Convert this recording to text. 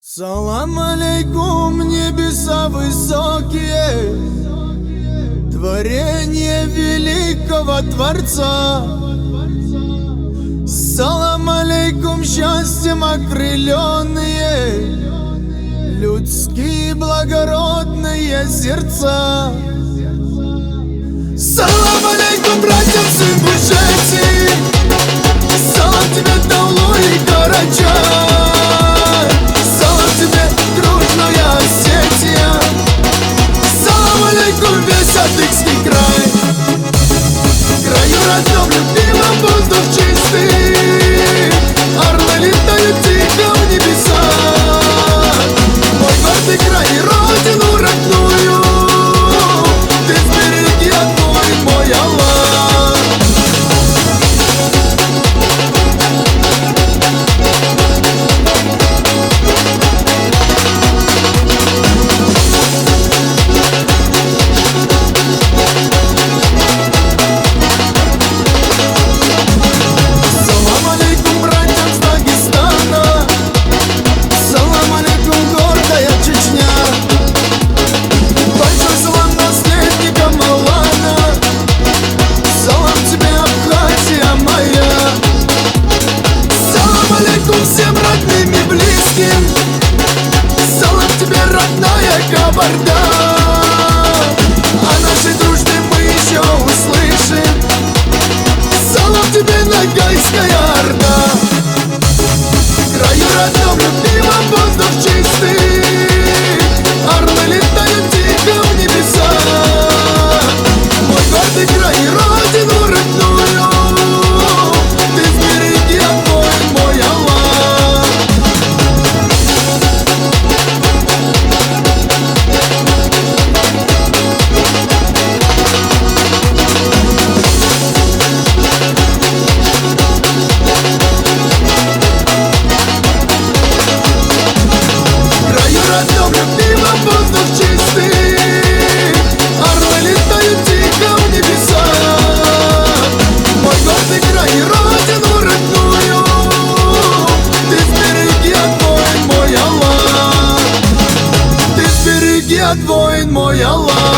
Салам алейкум, небеса высокие, творение великого Творца. Салам алейкум, счастьем окрыленные, людские благородные сердца. Салам алейкум, братьям, сын Бушети, салам тебе, Таулу и Карачай. Салам тебе, дружная Осетия, салам алейкум, весь Адыгский край. В краю родном, любимом, воздух чистый, орлы летают тихо в небеса. Мой гордый край и родину родную ты сбереги, одной мой Аллах. Всем родным и близким, салам тебе, родная Кабарда. О нашей дружбе мы еще услышим. Салам тебе, Ногайская Орда. В краю родном, любимом, воздух чистый, орлы летают тихо в небеса. Мой гордый край и родину родную ты сбереги, огонь мой Аллах. Родном, любимом, воздух чистый, орлы летают тихо в небеса. Мой гордый край и родину родную ты сбереги, огонь мой Аллах. Ты сбереги, огонь мой Аллах.